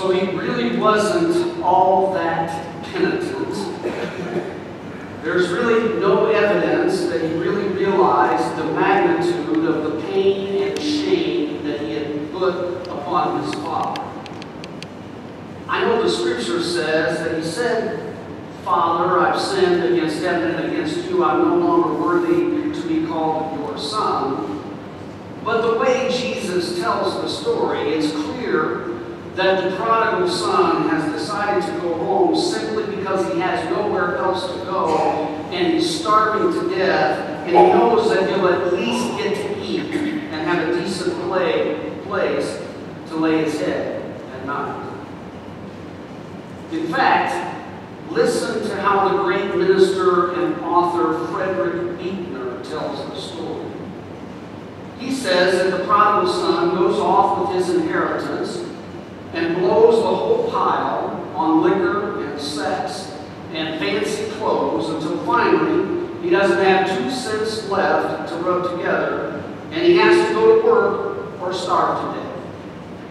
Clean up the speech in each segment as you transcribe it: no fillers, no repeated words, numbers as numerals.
So he really wasn't all that penitent. There's really no evidence that he really realized the magnitude of the pain and shame that he had put upon his father. I know the scripture says that he said, "Father, I've sinned against heaven and against you. I'm no longer worthy to be called your son." But the way Jesus tells the story, it's clear that the prodigal son has decided to go home simply because he has nowhere else to go and he's starving to death, and he knows that he'll at least get to eat and have a decent place to lay his head at night. In fact, listen to how the great minister and author Frederick Buechner tells the story. He says that the prodigal son goes off with his inheritance and blows the whole pile on liquor and sex and fancy clothes until finally he doesn't have 2 cents left to rub together and he has to go to work or starve to death.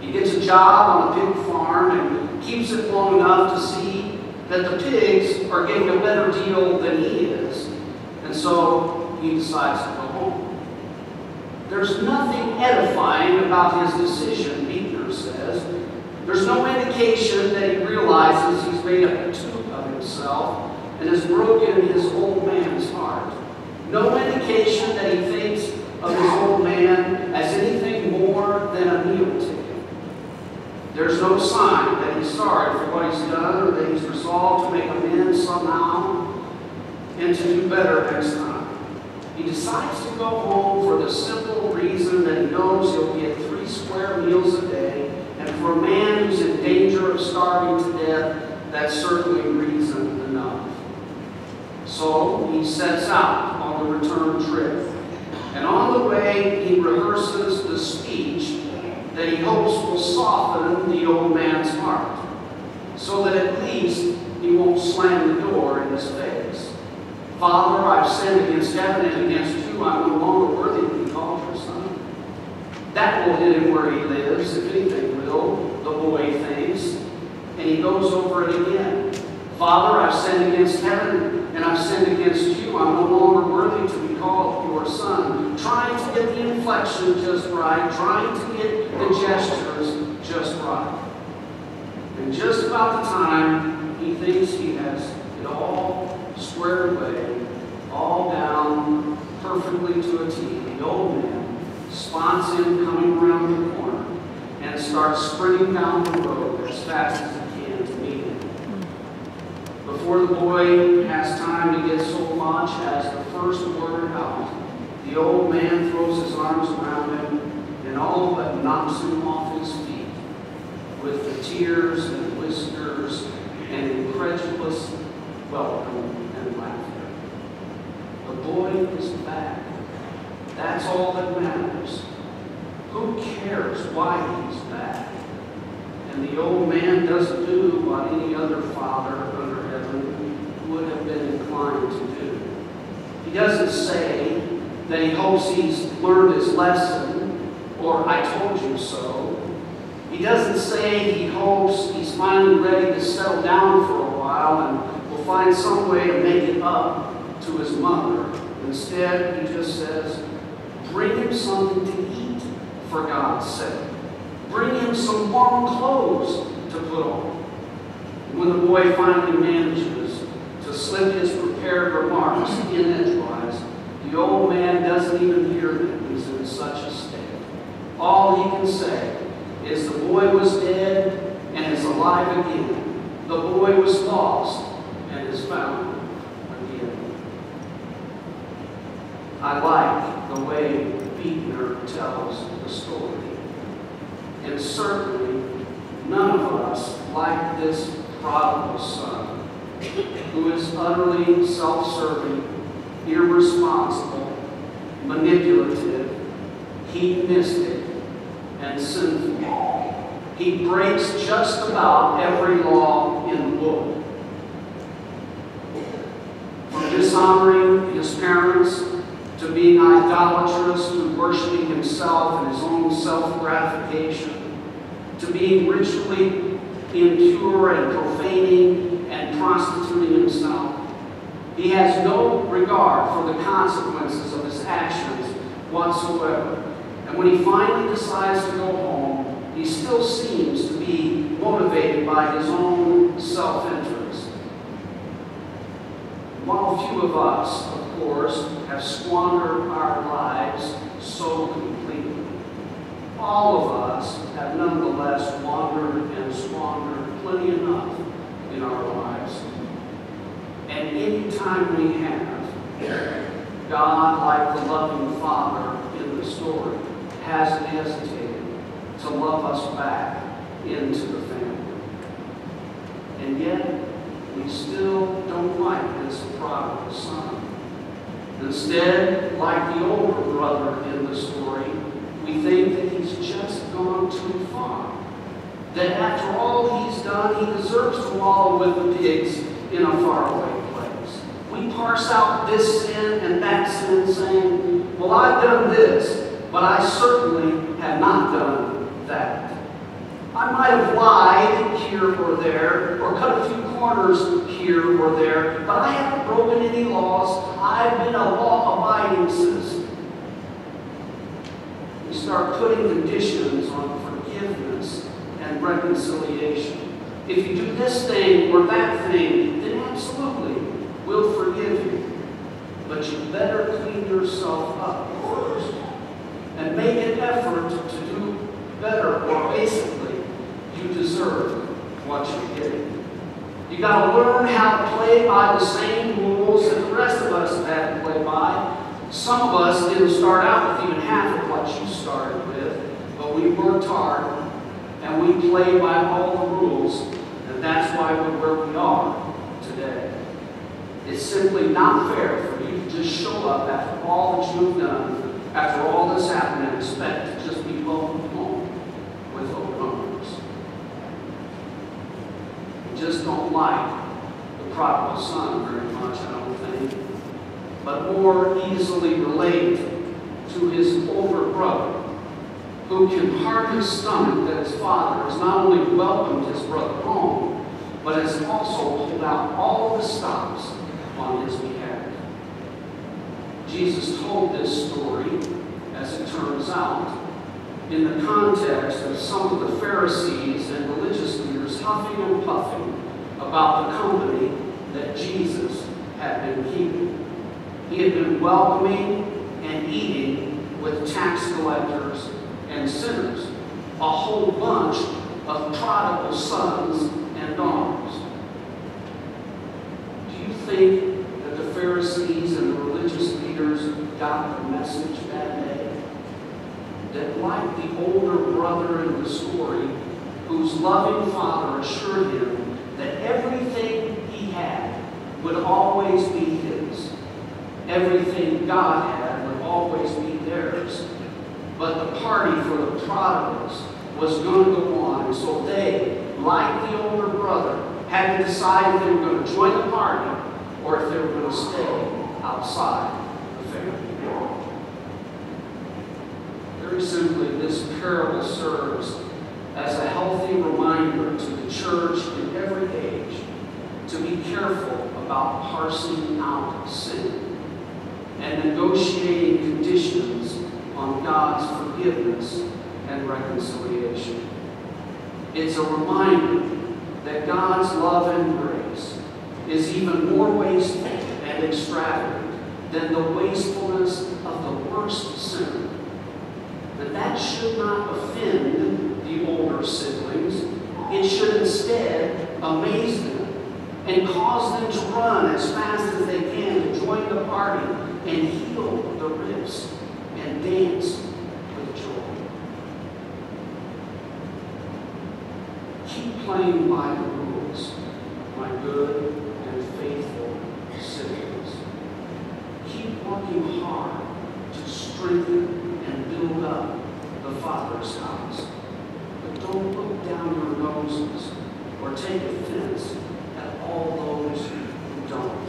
He gets a job on a pig farm and keeps it long enough to see that the pigs are getting a better deal than he is, and so he decides to go home. There's nothing edifying about his decision, Buechner says. There's no indication that he realizes he's made a tomb of himself and has broken his old man's heart. No indication that he thinks of his old man as anything more than a meal ticket. There's no sign that he's sorry for what he's done or that he's resolved to make amends somehow and to do better next time. He decides to go home for the simple reason that he knows he'll get 3 square meals a day, and for a man who's in danger of starving to death, that's certainly reason enough. So he sets out on the return trip, and on the way he rehearses the speech that he hopes will soften the old man's heart, so that at least he won't slam the door in his face. "Father, I've sinned against heaven and against you. I'm no longer worthy to be called your son." That will hit him where he lives, if anything will, the boy thinks. And he goes over it again. "Father, I've sinned against heaven and I've sinned against you. I'm no longer worthy to be called your son." Trying to get the inflection just right, trying to get the gestures just right. And just about the time he thinks he has it all squared away, all down perfectly to a T, the old man spots him coming around the corner and starts sprinting down the road as fast as he can to meet him. Before the boy has time to get so much as the first word out, the old man throws his arms around him and all but knocks him off his feet with the tears and whiskers and incredulous welcome and laughter. The boy is back. That's all that matters. Who cares why he's back? And the old man doesn't do what any other father under heaven would have been inclined to do. He doesn't say that he hopes he's learned his lesson or "I told you so." He doesn't say he hopes he's finally ready to settle down for a while and will find some way to make it up to his mother. Instead, he just says, "Bring him something to eat, for God's sake. Bring him some warm clothes to put on." And when the boy finally manages to slip his prepared remarks in edgewise, the old man doesn't even hear them. He's in such a state. All he can say is the boy was dead and is alive again. The boy was lost and is found again. I like the way Buechner tells the story. And certainly none of us like this prodigal son who is utterly self-serving, irresponsible, manipulative, hedonistic, and sinful. He breaks just about every law in the book. From dishonoring his parents to being idolatrous through worshiping himself and his own self-gratification, to being ritually impure and profaning and prostituting himself. He has no regard for the consequences of his actions whatsoever. And when he finally decides to go home, he still seems to be motivated by his own self-interest. While few of us, of course, have squandered our lives so completely, all of us have nonetheless wandered and squandered plenty enough in our lives. And any time we have, God, like the loving Father in the story, hasn't hesitated to love us back into the family. And yet, we still don't like this prodigal son. Instead, like the older brother in the story, we think that he's just gone too far. That after all he's done, he deserves to wallow with the pigs in a faraway place. We parse out this sin and that sin, saying, well, I've done this, but I certainly have not done that. I might have lied here or there, or cut a few corners here or there, but I haven't broken any laws. I've been a law-abiding citizen. We start putting conditions on forgiveness and reconciliation. If you do this thing or that thing, then absolutely, we'll forgive you. But you better clean yourself up first and make an effort to do better, or basically, you deserve what you're getting. You got to learn how to play by the same rules that the rest of us have had to play by. Some of us didn't start out with even half of what you started with, but we worked hard and we played by all the rules, and that's why we're where we are today. It's simply not fair for you to just show up after all that you've done, after all that's happened, and expect to just be welcomed home with open arms. We just don't like the prodigal son very much, I don't think, but more easily relate to his older brother, who can hardly stomach that his father has not only welcomed his brother home, but has also pulled out all the stops on his behalf. Jesus told this story, as it turns out, in the context of some of the Pharisees and religious leaders huffing and puffing about the company that Jesus had been keeping. He had been welcoming and eating with tax collectors and sinners, a whole bunch of prodigal sons and daughters. Do you think that the Pharisees and the religious leaders got the message that day? That like the older brother in the story, whose loving father assured him that everything he had would always be his. Everything God had would always be theirs. But the party for the prodigals was going to go on, and so they, like the older brother, had to decide if they were going to join the party or if they were going to stay outside the family. Very simply, this parable serves as a healthy reminder to the church in every age to be careful about parsing out sin and negotiating conditions on God's forgiveness and reconciliation. It's a reminder that God's love and grace is even more wasteful and extravagant than the wastefulness of the worst sinner. That should not offend the older siblings. It should instead amaze them and cause them to run as fast as they can to join the party and heal the rifts and dance with joy. Keep playing by the rules, my good and faithful siblings. Keep working hard to strengthen and build up the Father's house. But don't look down your noses or take offense at all those who don't.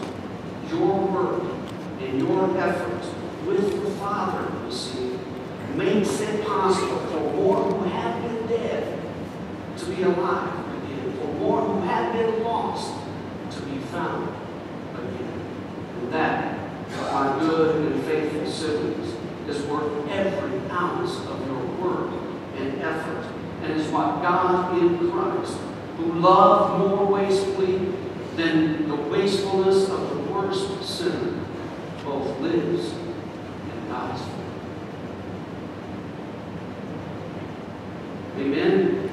Your work and your effort with the Father, you see, makes it possible for more who have been dead to be alive again. been lost to be found again. And that, my good and faithful siblings, is worth every ounce of your work and effort, and is what God in Christ, who loved more wastefully than the wastefulness of the worst sinner, both lives and dies for. Amen.